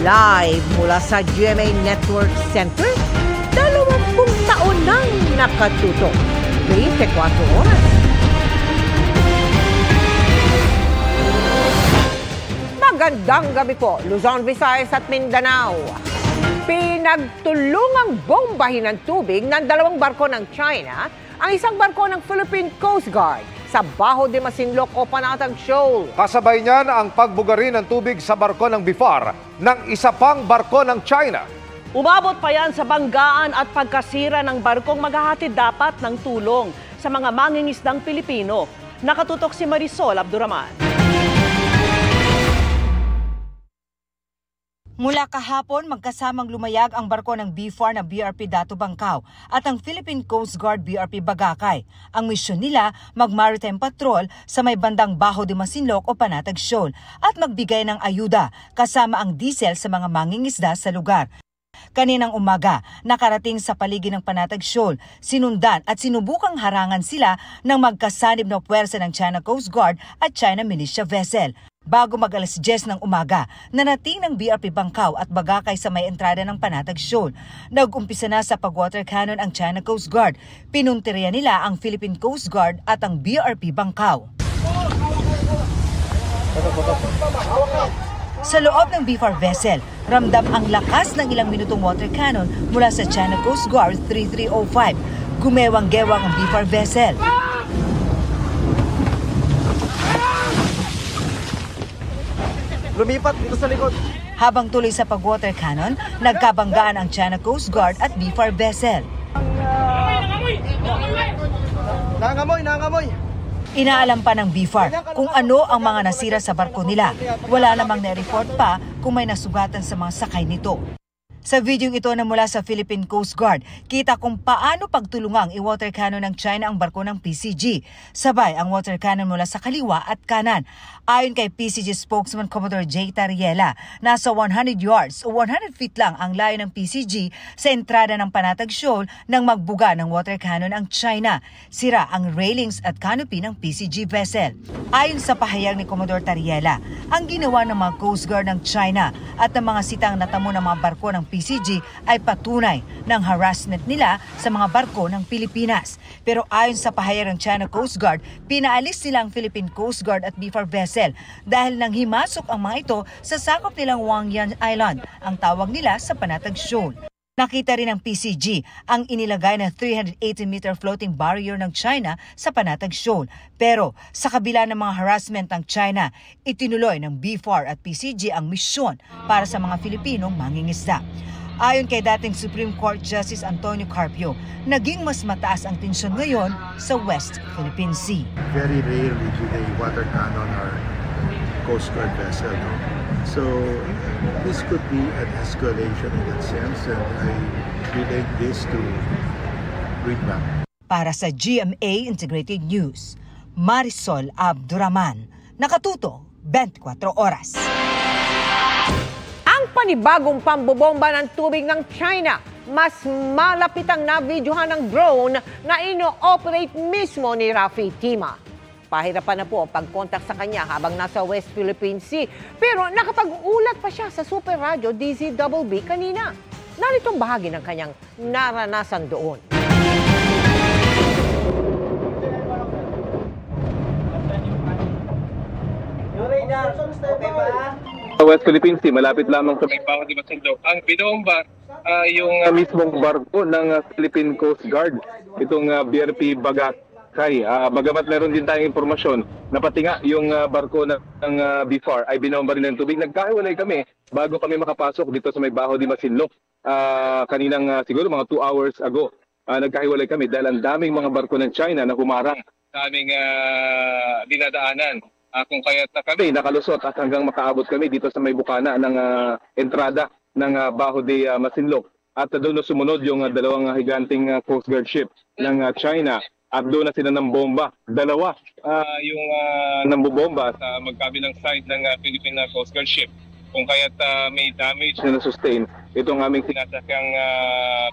Live mula sa GMA Network Center, 20 taon nang nakatutok. 24 oras. Magandang gabi po, Luzon, Visayas at Mindanao. Pinagtulungang bombahin ng tubig ng 2 barko ng China ang isang barko ng Philippine Coast Guard sa Bajo de Masinloc o Panatag Shoal. Kasabay niyan ang pagbugari ng tubig sa barko ng BIFAR ng isa pang barko ng China. Umabot pa yan sa banggaan at pagkasira ng barkong maghahatid dapat ng tulong sa mga mangingisdang Pilipino. Nakatutok si Marisol Abduraman. Mula kahapon, magkasamang lumayag ang barko ng BIFAR na BRP Dato Bangkao at ang Philippine Coast Guard BRP Bagakay. Ang misyon nila, mag-maritime patrol sa may bandang Bajo de Masinloc o Panatag Shoal at magbigay ng ayuda kasama ang diesel sa mga mangingisda sa lugar. Kaninang umaga, nakarating sa paligid ng Panatag Shoal, sinundan at sinubukang harangan sila ng magkasanib na puwersa ng China Coast Guard at China Militia Vessel. Bago mag-alas 10 ng umaga, narating ng BRP Bangkao at Bagakay sa may entrada ng Panatag Shoal. Nag-umpisa na sa pag-water cannon ang China Coast Guard. Pinuntirya nila ang Philippine Coast Guard at ang BRP Bangkao. Sa loob ng BIFAR vessel, ramdam ang lakas ng ilang minutong water cannon mula sa China Coast Guard 3305. Gumewang-gewang ang BIFAR vessel. Lumipat dito sa likod. Habang tuloy sa pag-water cannon, nagkabanggaan ang China Coast Guard at BIFAR vessel. Nangamoy! Inaalam pa ng BIFAR kung ano ang mga nasira sa barko nila. Wala namang na-report pa kung may nasugatan sa mga sakay nito. Sa videong ito na mula sa Philippine Coast Guard, kita kung paano pagtulungang i-water cannon ng China ang barko ng PCG. Sabay ang water cannon mula sa kaliwa at kanan. Ayon kay PCG spokesman Commodore J. Tariela, nasa 100 yards o 100 feet lang ang layo ng PCG sa entrada ng Panatag Shoal nang magbuga ng water cannon ang China. Sira ang railings at canopy ng PCG vessel. Ayon sa pahayag ni Commodore Tariela, ang ginawa ng mga Coast Guard ng China at ng mga sitang natamo ng mga barko ng PCG ay patunay ng harassment nila sa mga barko ng Pilipinas. Pero ayon sa pahayag ng China Coast Guard, pinaalis nila ang Philippine Coast Guard at BIFAR vessel dahil nang himasok ang mga ito sa sakop nilang Wangyan Island, ang tawag nila sa Panatag Shoal. Nakita rin ng PCG ang inilagay na 380-meter floating barrier ng China sa Panatag Shoal. Pero sa kabila ng mga harassment ng China, itinuloy ng BIFAR at PCG ang misyon para sa mga Filipinong mangingisda. Ayon kay dating Supreme Court Justice Antonio Carpio, naging mas mataas ang tensyon ngayon sa West Philippine Sea. Very rarely do they water cannon our Coast Guard vessel. No? So this could be an escalation in that sense, and I relate this to Readback. Para sa GMA Integrated News, Marisol Abduraman, nakatuto 24 oras. Ang panibagong pambobomba ng tubig ng China, mas malapit ang nabidyohan ng drone na ino-operate mismo ni Rafi Tima. Pahirapan na po ang pag-contact sa kanya habang nasa West Philippine Sea. Pero nakapag-ulat pa siya sa Super Radio DZBB kanina. Narito ang bahagi ng kanyang naranasan doon. Sa West Philippine Sea, malapit lamang sa may Bajo de Masinloc. Ang binomba yung mismong barko ng Philippine Coast Guard, itong BRP Bagakay. Bagamat meron din tayong impormasyon na pati nga yung barko ng BIFAR ay binomba rin ng tubig. Nagkahiwalay kami bago kami makapasok dito sa may Bajo de Masinloc. Kaninang siguro mga 2 hours ago, nagkahiwalay kami dahil ang daming mga barko ng China na humarang sa aming dinadaanan. Kung kaya't kami nakalusot at hanggang makaabot kami dito sa may bukana ng entrada ng Bajo de Masinloc. At doon na sumunod yung dalawang higanting Coast Guard ship ng China at doon na sila ng bomba. Dalawa yung nambobomba sa magkabilang side ng Philippine Coast Guard ship. Kung kaya't may damage na na-sustain itong aming sinasakyang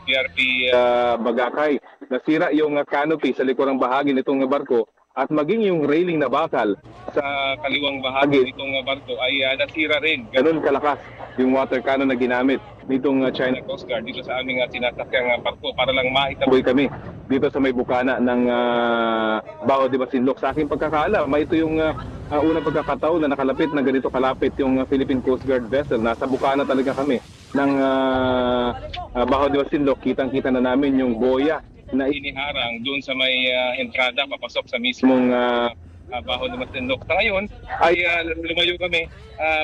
PRP Bagakay. Nasira yung canopy sa likurang bahagi nitong barko at maging yung railing na bakal sa kaliwang bahagi nitong barko ay nasira rin. Ganun kalakas yung water cannon na ginamit nitong China Coast Guard dito sa aming sinasakyang barko para lang maitaboy kami dito sa may bukana ng Baho de Masinloc. Sa aking pagkakaalam, ito yung unang pagkakataon na nakalapit na ganito kalapit yung Philippine Coast Guard vessel. Nasa bukana talaga kami ng Baho de Masinloc. Kitang-kita na namin yung boya na iniharang doon sa may entrada papasok sa mismong Baho de Masinloc. Sa ngayon ay lumayo kami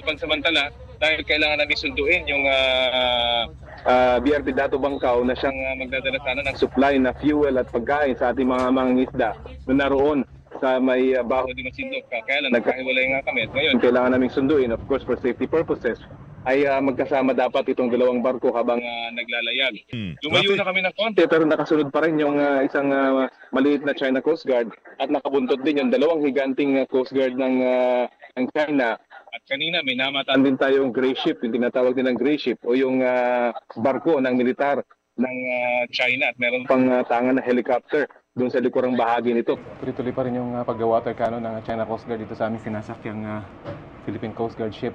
pansamantala dahil kailangan namin sunduin yung BRP Dato Bangkaw na siyang magdadala sana ng supply na fuel at pagkain sa ating mga mangingisda na naroon sa may Baho de Masinloc. Kaya lang nagkahiwalay nga kami at ngayon kailangan namin sunduin, of course for safety purposes, ay magkasama dapat itong dalawang barko habang naglalayag. Lumayo na kami ng konti pero nakasunod pa rin yung isang maliit na China Coast Guard at nakabuntot din yung dalawang higanting Coast Guard ng China. At kanina may namataan din tayong gray ship, yung tinatawag din ng gray ship o yung barko ng militar ng China at meron pang tangan na helicopter doon sa likurang bahagi nito. Tuloy-tuloy pa rin yung pag-water cannon ng China Coast Guard dito sa aming sinasakyang Philippine Coast Guard ship.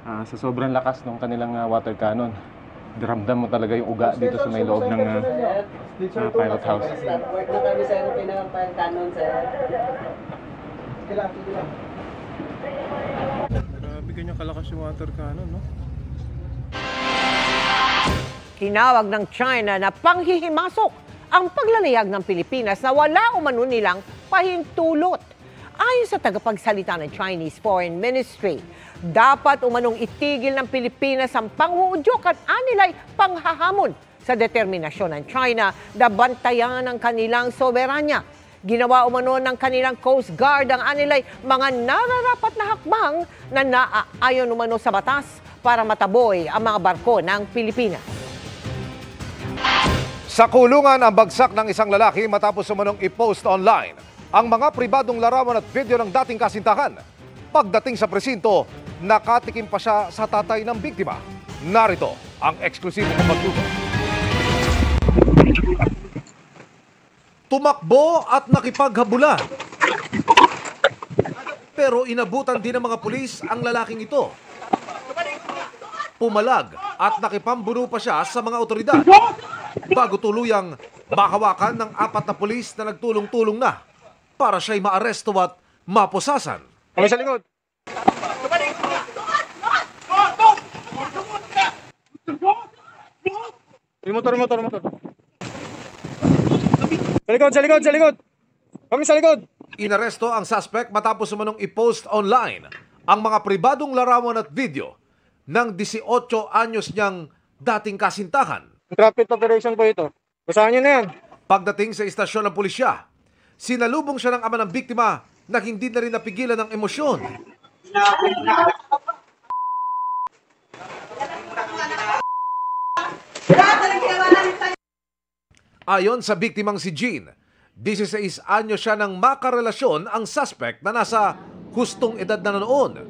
Sa sobrang lakas ng kanilang water cannon, diramdam mo talaga yung uga dito sa may loob ng pilot house. Grabe ganyan kalakas yung water cannon, no? Tinawag ng China na panghihimasok ang paglalayag ng Pilipinas na wala umano nilang pahintulot. Ayon sa tagapagsalita ng Chinese Foreign Ministry, dapat umanong itigil ng Pilipinas ang panghuudyok at anilay panghahamon sa determinasyon ng China na bantayan ang kanilang soberanya. Ginawa umano ng kanilang Coast Guard ang anilay mga nararapat na hakbang na naaayon umano sa batas para mataboy ang mga barko ng Pilipinas. Sa kulungan ang bagsak ng isang lalaki matapos umanong i-post online ang mga pribadong larawan at video ng dating kasintahan. Pagdating sa presinto, nakatikim pa siya sa tatay ng biktima. Narito ang eksklusibong pagtutok. Tumakbo at nakipaghabulan. Pero inabutan din ng mga pulis ang lalaking ito. Pumalag at nakipambuno pa siya sa mga otoridad bago tuluyang mahawakan ng 4 na pulis na nagtulong-tulong na para siya'y maaresto at mapusasan. Kami sa likod! Motor. Sa likod! Kami sa likod! Inaresto ang suspect matapos umanong i-post online ang mga pribadong larawan at video ng 18 anyos niyang dating kasintahan. Traffic operation po ito. Basahan niyo na yan. Pagdating sa istasyon ng pulisya, sinalubong siya ng ama ng biktima na hindi na rin napigilan ng emosyon. Ayon sa biktimang si Jean, 16 anyo siya nang makarelasyon ang suspect na nasa hustong edad na noon.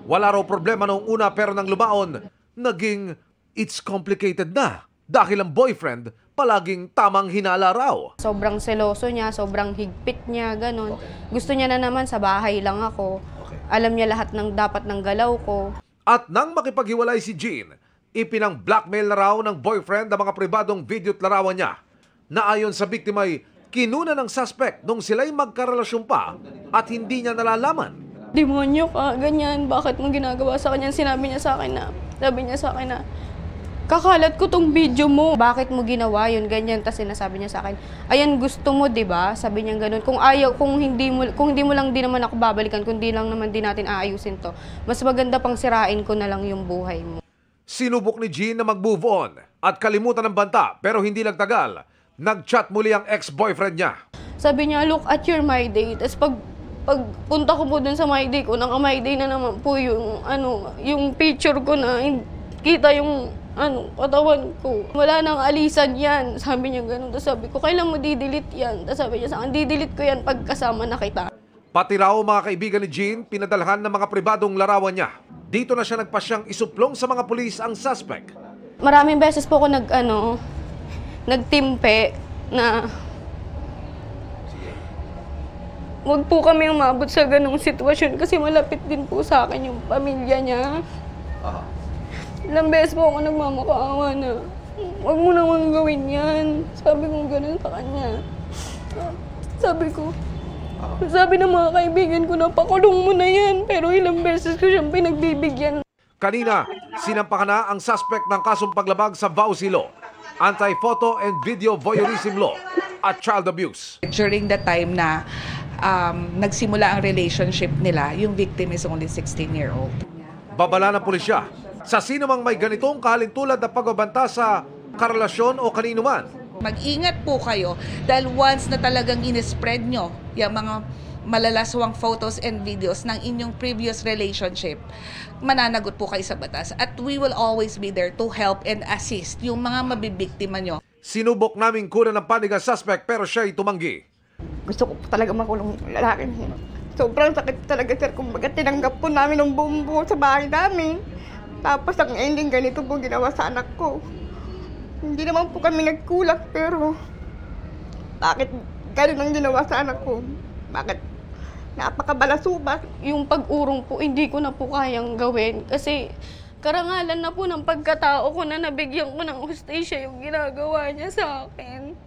Wala raw problema noong una pero nang lumaon, naging it's complicated na dahil ang boyfriend palaging tamang hinala raw. Sobrang seloso niya, sobrang higpit niya, ganun. Gusto niya na naman sa bahay lang ako. Alam niya lahat ng dapat ng galaw ko. At nang makipaghiwalay si Jean, ipinang-blackmail na raw ng boyfriend ang mga pribadong video at larawan niya na ayon sa biktima ay kinuna ng suspect nung sila'y magkarelasyon pa at hindi niya nalalaman. Demonyo ka, ganyan. Bakit mo ginagawa sa kanya? Sabi niya sa akin na, kakalat ko tong video mo. Bakit mo ginawa yun? Ganyan. Tapos sinasabi niya sa akin, ayan gusto mo, 'di ba? Sabi niya ganun. Kung hindi mo lang din naman ako babalikan, kung di lang naman din natin aayusin to. Mas maganda pang sirain ko na lang yung buhay mo. Sinubok ni Jean na mag-move on at kalimutan ng banta pero hindi nagtagal. Nag-chat muli ang ex-boyfriend niya. Sabi niya, look at your My Day. Tapos pagpunta ko po dun sa My Day ko, naka-My Day na naman po yung picture ko na kita yung katawan ko. Wala nang alisan yan. Sabi niya ganun. Tapos sabi ko, kailan mo di-delete yan? Tapos sabi niya sa akin, di-delete ko yan pagkasama na kita. Pati raw mga kaibigan ni Jean, pinadalhan ng mga pribadong larawan niya. Dito na siya nagpasyang isuplong sa mga pulis ang suspect. Maraming beses po ako nagtimpe na Huwag po kami umabot sa ganong sitwasyon kasi malapit din po sa akin yung pamilya niya. Ilang beses po ako nagmamakaawa na, huwag mo naman gawin yan. Sabi ko gano'n sa kanya. Sabi ng mga kaibigan ko na pakulong mo na yan. Pero ilang beses ko siyang pinagbibigyan. Kanina, sinampahan na ang suspect ng kasong paglabag sa VAUSI Law, Anti-Photo and Video Voyeurism Law at Child Abuse. During the time na nagsimula ang relationship nila, yung victim is only 16-year-old. Babala ng pulisya sa sino mang may ganitong kahalintulad na pagbabanta sa karelasyon o kanino man. Mag-ingat po kayo dahil once na talagang inispread nyo yung mga malalaswang photos and videos ng inyong previous relationship, mananagot po kayo sa batas. At we will always be there to help and assist yung mga mabibiktima nyo. Sinubok naming kunan ng panig ang suspect pero siya'y tumanggi. Gusto ko talaga makulong yung lalaki niya. Sobrang sakit talaga, sir. Kumbaga tinanggap po namin ng buong buo sa bahay namin. Tapos ang ending ganito po ginawa sa anak ko. Hindi naman po kami nagkulang, pero bakit ganun ang ginawa sa anak ko? Bakit napakabalasuba? Yung pag-urong po, hindi ko na po kayang gawin kasi karangalan na po ng pagkatao ko na nabigyan ko ng hustisya yung ginagawa niya sa akin.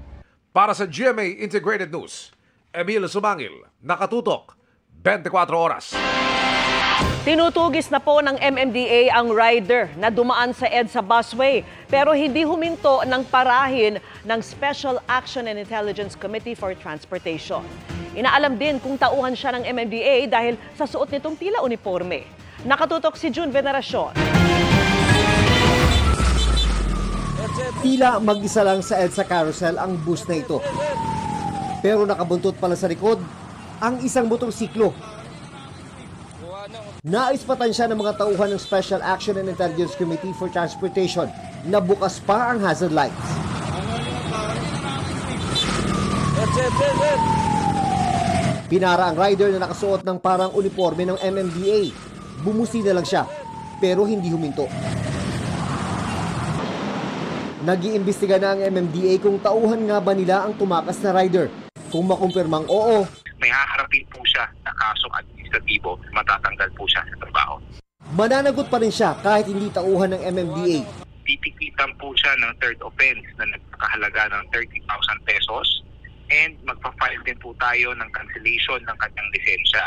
Para sa GMA Integrated News, Emil Sumangil, nakatutok, 24 oras. Tinutugis na po ng MMDA ang rider na dumaan sa EDSA busway pero hindi huminto ng parahin ng Special Action and Intelligence Committee for Transportation. Inaalam din kung tauhan siya ng MMDA dahil sa suot nitong tila uniforme. Nakatutok si June Veneracion. Tila mag-isa lang sa EDSA carousel ang bus na ito. Pero nakabuntot pala sa likod ang isang motorsiklo. Naispatan siya ng mga tauhan ng Special Action and Intelligence Committee for Transportation na bukas pa ang hazard lights. Pinara ang rider na nakasuot ng parang uniforme ng MMDA. Bumusi na lang siya, pero hindi huminto. Nag-iimbestiga na ang MMDA kung tauhan nga ba nila ang tumakas na rider. Kung makumpirmang oo, may haharapin po siya na kasong administratibo, matatanggal po siya sa trabaho. Mananagot pa rin siya kahit hindi tauhan ng MMDA. Titikitan po siya ng third offense na nagkakahalaga ng 30,000 pesos and magpa-file din po tayo ng cancellation ng kanyang lisensya.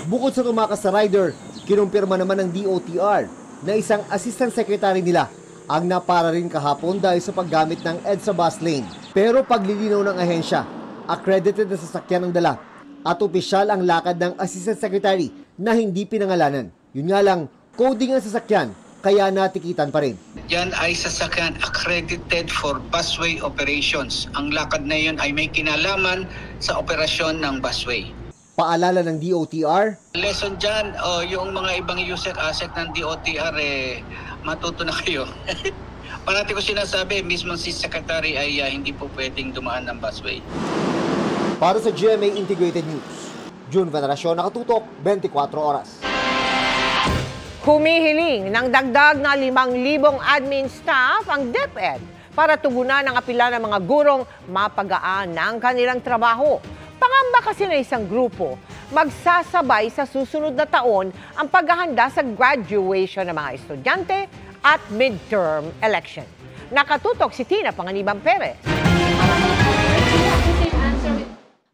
Bukod sa tumakas na rider, kinumpirma naman ng DOTR na isang assistant secretary nila ang napara rin kahapon dahil sa paggamit ng EDSA bus lane. Pero paglilinaw ng ahensya, accredited na sasakyan ang dala at opisyal ang lakad ng assistant secretary na hindi pinangalanan. Yun nga lang, coding ang sasakyan, kaya natikitan pa rin. Yan ay sasakyan accredited for busway operations. Ang lakad na yun ay may kinalaman sa operasyon ng busway. Paalala ng DOTR, lesson dyan, yung mga ibang user asset ng DOTR, matuto na kayo. Parati ko sinasabi, mismo si Secretary ay hindi po pwedeng dumaan ng busway. Para sa GMA Integrated News, June Veneracion, nakatutok, 24 oras. Humihiling ng dagdag na 5,000 admin staff ang DepEd para tugunan ang apela ng mga gurong mapagaan ng kanilang trabaho. Pangamba kasi na isang grupo, magsasabay sa susunod na taon ang paghahanda sa graduation ng mga estudyante at midterm election. Nakatutok si Tina Panganiban Perez.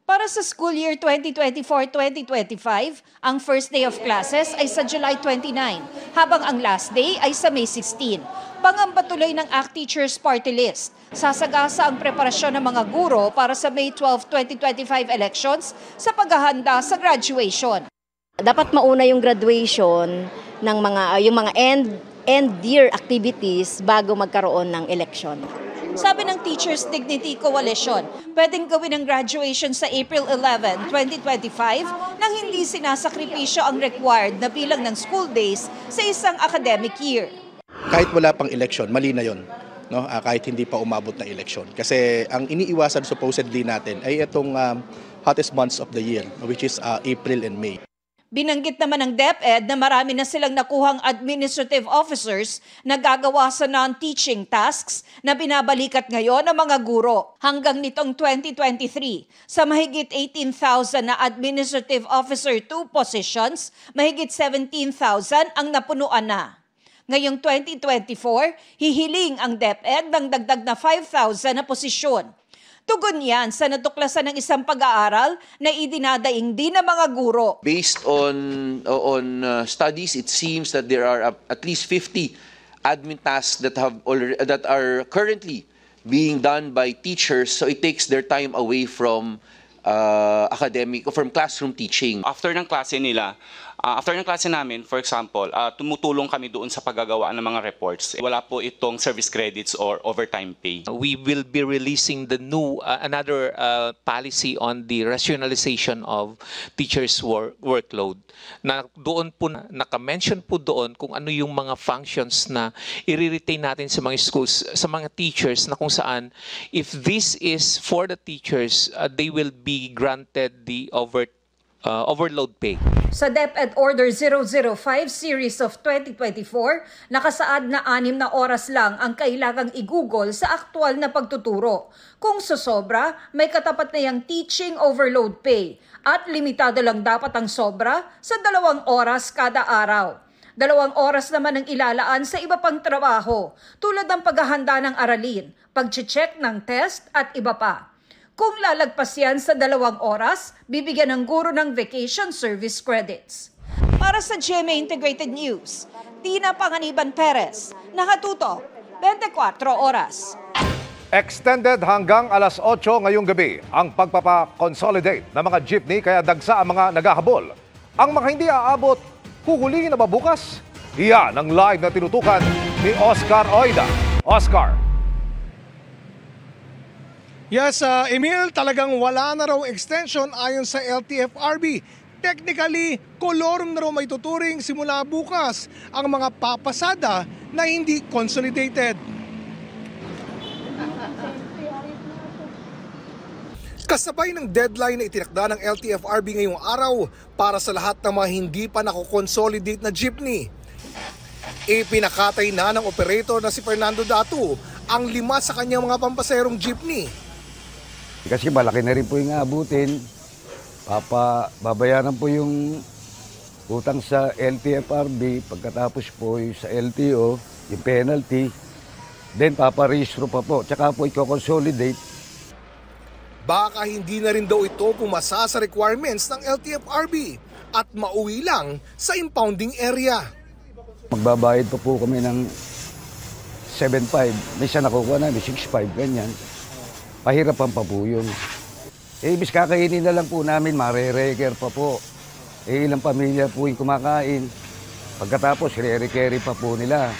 Para sa school year 2024-2025, ang first day of classes ay sa July 29, habang ang last day ay sa May 16. Pangamba tuloy ng ACT Teachers Party List. Sasagasa ang preparasyon ng mga guro para sa May 12, 2025 elections sa paghahanda sa graduation. Dapat mauna yung graduation ng yung mga end year activities bago magkaroon ng election. Sabi ng Teachers Dignity Coalition, pwedeng gawin ang graduation sa April 11, 2025 nang hindi sinasakripisyo ang required na bilang ng school days sa isang academic year. Kahit wala pang election, mali na yon, no? Kahit hindi pa umabot na election. Kasi ang iniiwasan supposedly natin ay itong hottest months of the year, which is April and May. Binanggit naman ng DepEd na marami na silang nakuhang administrative officers na gagawa sa non-teaching tasks na binabalikat ngayon ng mga guro. Hanggang nitong 2023, sa mahigit 18,000 na administrative officer 2 positions, mahigit 17,000 ang napunuan na. Ngayong 2024, hihiling ang DepEd ng dagdag na 5,000 na posisyon. Tugon yan sa natuklasan ng isang pag-aaral na idinadaing din ng mga guro. Based on studies, it seems that there are at least 50 admin tasks that are currently being done by teachers, so it takes their time away from from classroom teaching. After ng klase namin, for example, tumutulong kami doon sa paggagawa ng mga reports. Wala po itong service credits or overtime pay. We will be releasing the new another policy on the rationalization of teachers' workload. Na doon po naka-mention po doon kung ano yung mga functions na i-retain natin sa mga schools, sa mga teachers, na kung saan if this is for the teachers, they will be granted the overload pay. Sa DepEd Order 005 Series of 2024, nakasaad na 6 na oras lang ang kailangang igugol sa aktual na pagtuturo. Kung sosobra, may katapat na yang teaching overload pay at limitado lang dapat ang sobra sa 2 oras kada araw. 2 oras naman ang ilalaan sa iba pang trabaho, tulad ng paghahanda ng aralin, pag-check ng test at iba pa. Kung lalagpas yan sa 2 oras, bibigyan ng guro ng vacation service credits. Para sa GMA Integrated News, Tina Panganiban Perez, nakatutok, 24 oras. Extended hanggang alas 8 ngayong gabi ang pagpapakonsolidate ng mga jeepney kaya dagsa ang mga naghahabol. Ang mga hindi aabot, huhulihin na ba bukas? Iyan ang live na tinutukan ni Oscar Oida. Oscar. Yes, Emil, talagang wala na raw extension ayon sa LTFRB. Technically, kolorum na raw may tuturing simula bukas ang mga papasada na hindi consolidated. Kasabay ng deadline na itinakda ng LTFRB ngayong araw para sa lahat ng mga hindi pa nako-consolidate na jeepney. Ipinakatay na ng operator na si Fernando Datu ang 5 sa kanyang mga pampaserong jeepney. Kasi malaki na rin po yung abutin, babayaran po yung utang sa LTFRB, pagkatapos po yung sa LTO, yung penalty, then paparehistro pa po, tsaka po i-consolidate. Baka hindi na rin daw ito pumasa sa requirements ng LTFRB at mauwi lang sa impounding area. Magbabayad pa po kami ng 7.5, may isa nakukuha namin 6.5, ganyan. Pahirapan pa po yun. Ibig kakainin na lang po namin, mare-reker pa po. Ilang pamilya po yung kumakain. Pagkatapos, re-rekerry pa po nila.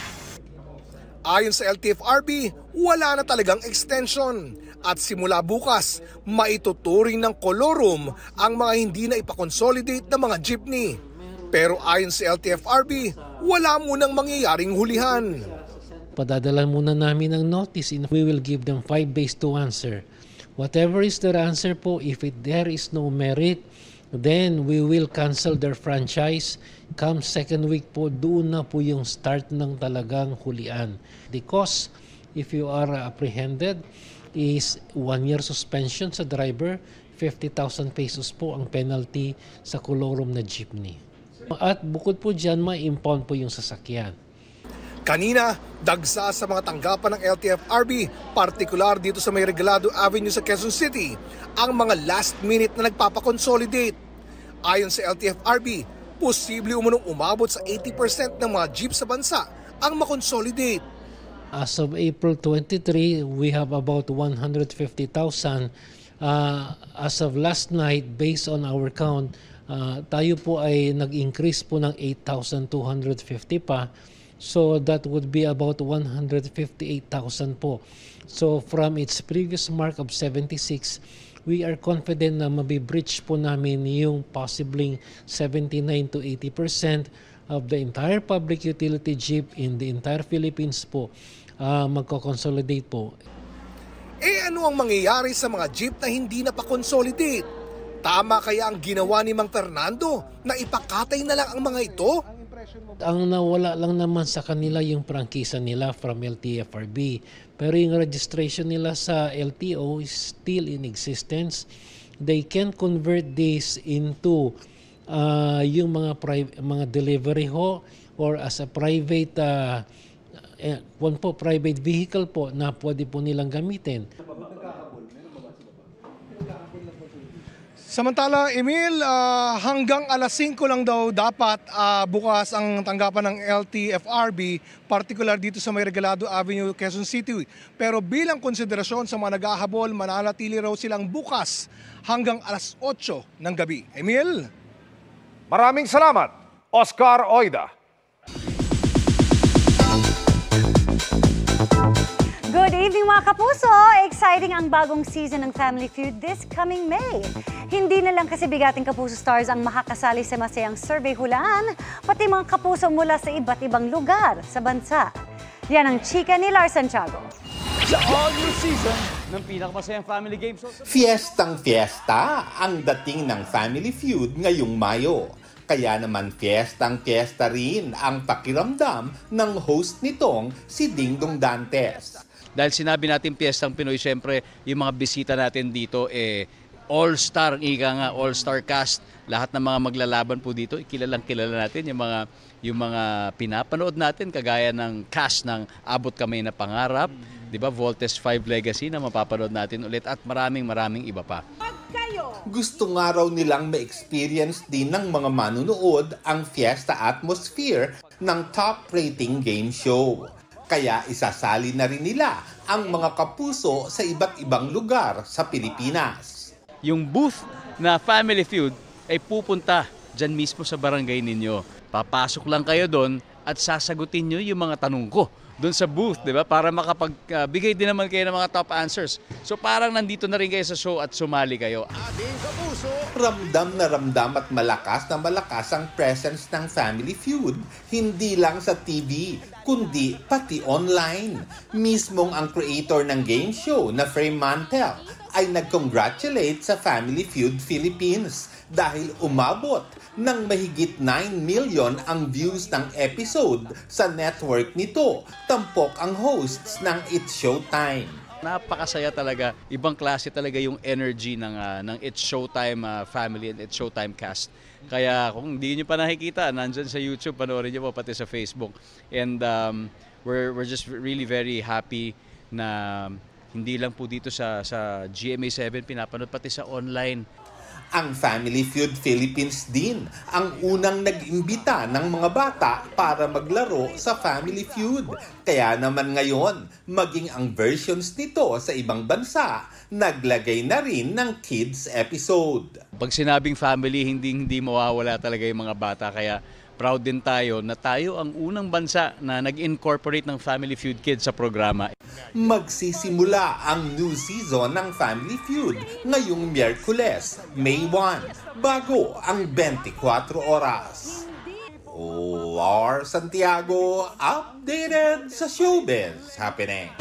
Ayon sa LTFRB, wala na talagang extension. At simula bukas, maituturing ng kolorum ang mga hindi na ipakonsolidate na mga jeepney. Pero ayon sa LTFRB, wala munang mangyayaring hulihan. Padadala muna namin ng notice and we will give them 5 days to answer. Whatever is their answer po, if there is no merit, then we will cancel their franchise. Come second week po, doon na po yung start ng talagang hulian. The cost, if you are apprehended, is 1 year suspension sa driver, 50,000 pesos po ang penalty sa kolorum na jeepney. At bukod po dyan, ma-impound po yung sasakyan. Kanina, dagsa sa mga tanggapan ng LTFRB, partikular dito sa may Regalado Avenue sa Quezon City, ang mga last minute na nagpapakonsolidate. Ayon sa LTFRB, posible umunong umabot sa 80% ng mga jeep sa bansa ang makonsolidate. As of April 23, we have about 150,000. As of last night, based on our count, tayo po ay nag-increase po ng 8,250 pa. So that would be about 158,000 po. So from its previous mark of 76, we are confident na mabibreach po namin yung possibly 79 to 80% of the entire public utility jeep in the entire Philippines po magko-consolidate po. Ano ang mangyayari sa mga jeep na hindi na pa-consolidate? Tama kaya ang ginawa ni Mang Fernando na ipakatay na lang ang mga ito? Ang nawala lang naman sa kanila yung prangkisa nila from LTFRB. Pero yung registration nila sa LTO is still in existence. They can convert this into yung mga delivery ho or as a private private vehicle po na pwede po nilang gamitin. Samantala, Emil, hanggang alas 5 lang daw dapat bukas ang tanggapan ng LTFRB, particular dito sa May Regalado Avenue, Quezon City. Pero bilang konsiderasyon sa mga naghahabol, mananatili raw silang bukas hanggang alas 8 ng gabi. Emil? Maraming salamat, Oscar Oida. Good evening mga kapuso! Exciting ang bagong season ng Family Feud this coming May. Hindi na lang kasi bigating kapuso stars ang makakasali sa masayang survey hulaan, pati mga kapuso mula sa iba't ibang lugar sa bansa. Yan ang chika ni Lars Santiago. Sa all-new season ng pinakamasayang family game show. Fiestang-fiesta ang dating ng Family Feud ngayong Mayo. Kaya naman fiestang-fiesta rin ang pakiramdam ng host nitong si Dingdong Dantes. Dahil sinabi natin Piyestang Pinoy, siyempre yung mga bisita natin dito all-star, all-star cast. Lahat ng mga maglalaban po dito, kilalang kilala natin yung mga pinapanood natin kagaya ng cast ng Abot Kamay na Pangarap, 'di ba? Voltes 5 Legacy na mapapanood natin ulit at maraming iba pa. Gusto nga raw nilang ma-experience din ng mga manunood ang fiesta atmosphere ng top rating game show. Kaya isasali na rin nila ang mga kapuso sa iba't ibang lugar sa Pilipinas. Yung booth na Family Feud ay pupunta dyan mismo sa barangay ninyo. Papasok lang kayo doon at sasagutin nyo yung mga tanong ko doon sa booth, di ba? Para makapagbigay din naman kayo ng mga top answers. So parang nandito na rin kayo sa show at sumali kayo. Ramdam na ramdam at malakas ang presence ng Family Feud, hindi lang sa TV, kundi pati online. Mismong ang creator ng game show na Frame Mantel ay nag-congratulate sa Family Feud Philippines dahil umabot ng mahigit 9 million ang views ng episode sa network nito. Tampok ang hosts ng It's Showtime. Napakasaya talaga. Ibang klase talaga yung energy ng It's Showtime family and It's Showtime cast. Kaya kung hindi nyo pa nakikita, nandyan sa YouTube, panoorin nyo po pati sa Facebook. And we're just really very happy na hindi lang po dito sa GMA7 pinapanood, pati sa online. Ang Family Feud Philippines din ang unang nag-imbita ng mga bata para maglaro sa Family Feud. Kaya naman ngayon, maging ang versions nito sa ibang bansa, naglagay na rin ng kids episode. Pag sinabing family, hindi mawawala talaga yung mga bata. Kaya proud din tayo na tayo ang unang bansa na nag-incorporate ng Family Feud Kids sa programa. Magsisimula ang new season ng Family Feud ngayong Miyerkules, May 1, bago ang 24 oras. Lars Santiago, updated sa Showbiz Happening.